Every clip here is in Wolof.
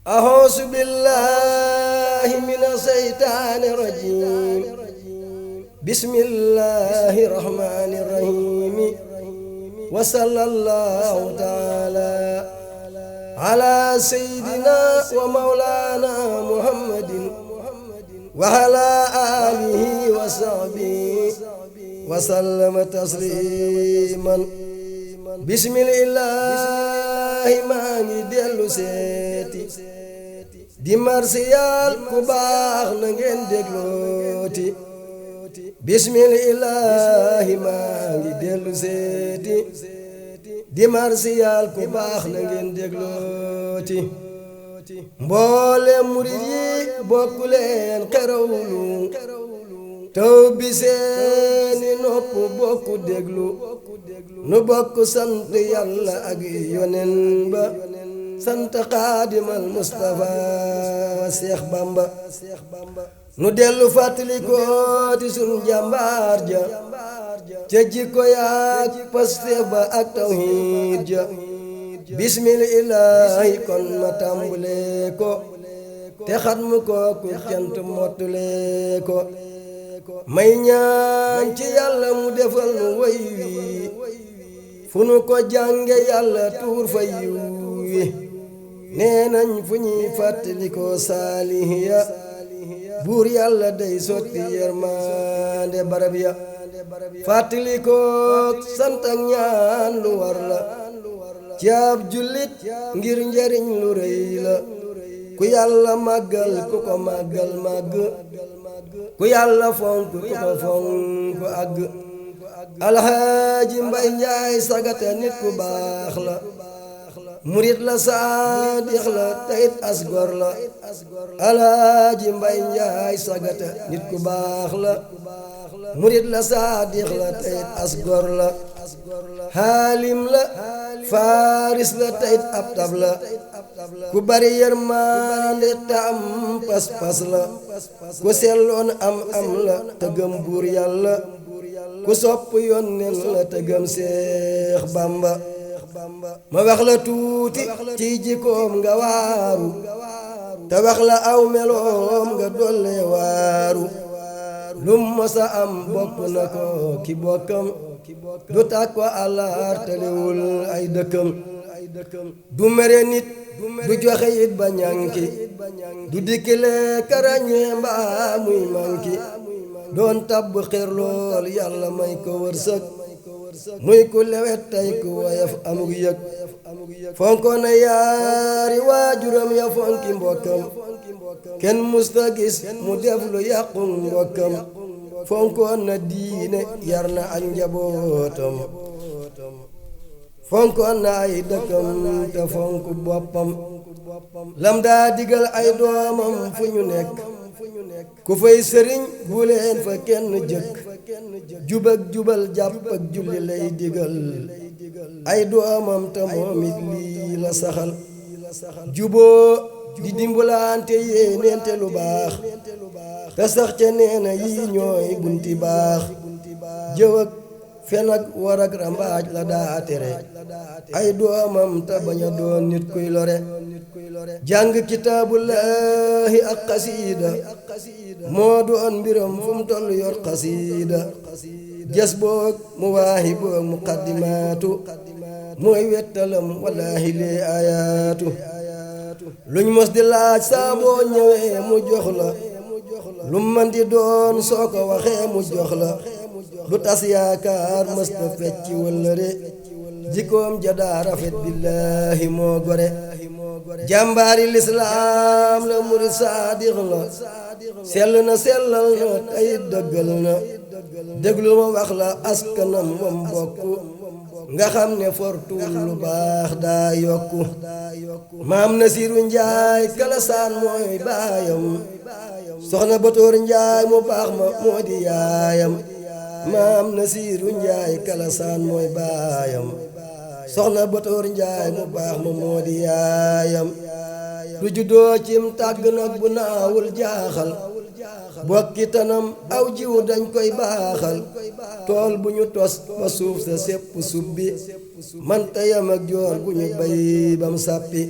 أعوذ بالله من الشيطان الرجيم بسم الله الرحمن الرحيم وصلى الله تعالى على سيدنا ومولانا محمد وعلى آله وصحبه وسلم تسليما بسم الله maa ngi dellu seeti di marsiyal ku baax na ngeen déglooti bismillahi maa ngi dellu seeti di marsiyal ku baax na ngeen déglooti mboole murid yi bokk leen xerawlu taw bi seeni nopp bokk déglu nu bokk sant yàlla ak yonen ba sant xaadimal Mustafa Seex Bamba nu dellu fàttalikooti sun jàmbaar ja ca jikko yaak pasteef ba ak tawhiid ja bismillaahi kon ma tàmbulee ko te xat mu ko ku cant mottulee ko may ñaan ci yàlla mu defal nu way wi fu nu ko jànge yàlla tuur fa yiw wi nee nañ fu ñuy fàttalikoo saalihiya buur yàlla day sotti yërmande barab ya fàttalikoo sant ak ñaan lu war la ci ab jullit ngir njariñ lu rëy la ku yàlla màggal ku ko màggal màgg ku yàlla fonk ku ko fonk àgg alxaaji mbay njaay sagata nit ku baax la murit la saadix la tayit asgor la alxaaji mbay njaay sagata nit ku baax la murit la saadix la tayit asgor la xaalim la faaris la tayit ab tab la ku bari yërmande te am pas-pas la ku selloon am la te gëm buur yàlla ku sopp yónneen la te gëm Seex Bamba ma wax la tuuti ci jikkoom nga waaru te wax la aw meloom nga dolle waaru lum mosa am bokk na ko ki bokkam du tàkko àllar taliwul ay dëkkam du mere nit du joxe it ba ñànki du dikkile karañe mbaa muy manki doon tabb xir lool yàlla may ko wërsëg muy ku lewet tey ku woyof amug yëg fonkoon na yaari waajuram ya fonki mbokkam kenn musta gis mu def lu yàqu mbokkam fonkoon na diine yar na ak njabootam fonkoon na ay dëkkam te fonk boppam lam daa digal ay doomam fu ñu nekk ku fay sëriñ bu leen fa kenn jëkk jubak jubal jàpp ak julli lay digal ay doomam te moom it lii la saxal juboo di dimbalante yéeneente lu baax te sax ca neena yi ñooy bunti baax jëw ak fen ak war ak rambaaj la daa tere ay doomam te bañ a doon nit kuy lore jàng kitaabullaahi ak xasiida moo doon mbiram fu mu toll yor xasiida jes boog mu waahi boog muqaddimaatu mooy wettalam wallaahi lee ayaatu luñ mos di laaj saa boo ñëwee mu jox la lu man di doon soo ko waxee mu jox la du tas yaakaar mës na fecci wëllëre jikkoom ja daa rafet billaahi moo gore jàmbaari lislaam la murid saadix la sell na sellal na tayit dëggal na déglu ma wax la askanam wam bokk nga xam ne fortul lu baax daa yokku maam Nasiru Njaay kalasaan mooy baayam soxna Batoor Njaay mu baax ma moo di yaayam maam Nasiru Njaay kalasaan mooy baayam soxna Batoor Njaay mu baax ma moo di yaayam du juddoo cim tàgg nag bu naawul jaaxal bokki tanam aw jiwu dañ koy baaxal tool bu ñu tos ba suuf sa sépp subbi manta yam ak joor gu ñu bay bam sàppi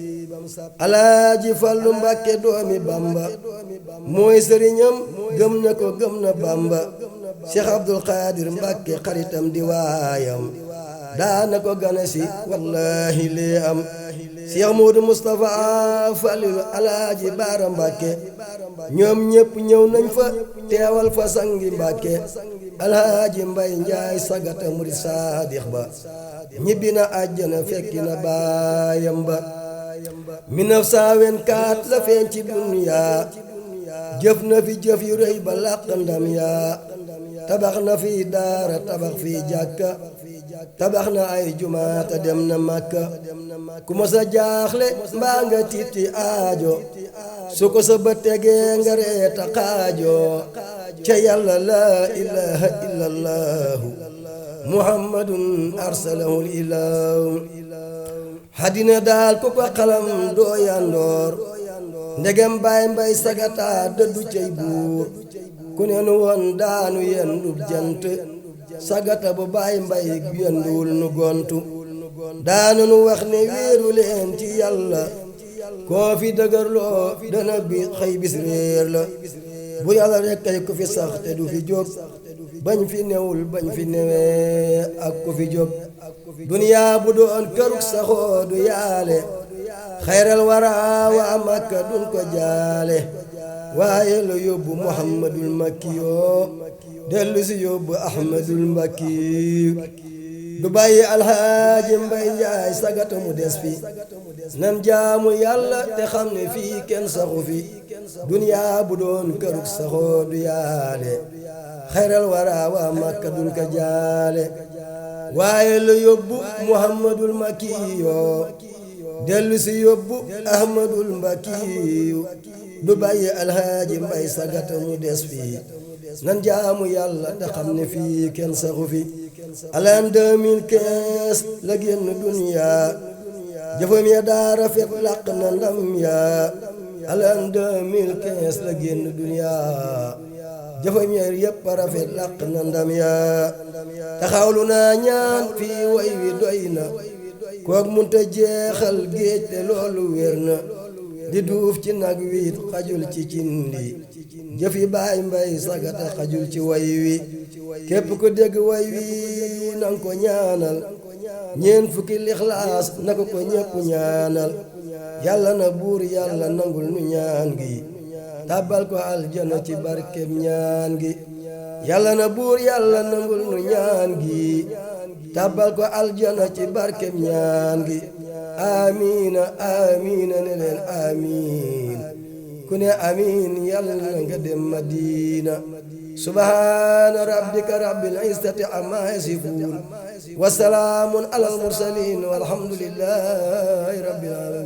Alaaji Fallu Mbàkke doomi Bamba mooy sëriñam gëm na ko gëm na Bamba Cheikh Abdul Qadir Mbàkke xaritam di waayam daana ko gane si wallahi lee am Cheikh Moodu Mustafa Falilu Alaaji Baara Mbàkke ñoom ñépp ñëw nañ fa teewal fa sangi Mbàkke Alaaji Mbay Njaay sagata murid saadix ba ñibbi na àjjana fekki na baayam ba 1924 la feeñ ci duniyaa jëf na fi jëf yu rëy ba làq ndam yaa tabax na fi daara tabax fi jàkka tabax na ay jumaata dem na Makka ku ma sa jaaxle mbaa nga tiiti aajo su ko sa bët tegee nga reeta xaajoo ca yàlla laa ilaha illallahu muhammadun arsalahul ilahu xadina daal ku ko xalam doo yandoor ndegem baay mbay sagata dëddu cey buur ku nenu woon daanu yendub jant sagata bu baay mbay yenduwul nu gontu daanu nu wax ne wéeru leen ci yàlla koo fi dëgërloo dana bi xëy bis réer la bu yàlla rekk kay ku fi sax te du fi jóg bañ fi newul bañ fi newee ak ku fi jóg duniyaa bu doon kërug saxoo du yaale xayral waraa waa Makka dun ko jaale waaye la yóbbu Muhammadul Makki yoo dellu si yóbbu Ahmadul Mbakki du bàyyi Alhaaji Mbay Njaay sagata mu des fi nan jaamu yàlla te xam ne fii kenn saxu fi duniyaa bu doon kërug saxoo du yaale xayral waraa waa Makka dun ko jaale waaye la yóbbu Muhammadul Makki yoo dellu si yóbbu Ahmadul Mbakki du bàyyi Alhaaji Mbay sagata mu des fii nan jaamu yàlla te xam ne fii kenn saxu fi alan 2015 la génn duniyaa jëfam ya daa rafet làq na ndam yaa alan 2015 la génn duniyaa jëfam ya yépp rafet làq na ndam yaa taxawlu naa ñaan fii way wi doy na kook munta jeexal géej te loolu wér na di duuf ci nag wiit xajul ci cindi jëfi baay mbay sagata xajul ci way wi képp ku dégg way wi nang ko ñaanal ñeent fukki lixlaas na ko ñépp ñaanal yàlla na buur yàlla nangul nu ñaan gi tàbbal ko aljana ci barkeb ñaan gi yàlla na buur yàlla nangul nu ñaan gi tàbbal ko aljana ci barkeb ñaan gi amiina amiina ne leen amiin ku ne amiin yàlla na nga dem Madina subhaana rabbika rabbil izzati ammaa yasifuun wa salaamun alal mursaliin walhamdulillahi rabbil aalamiin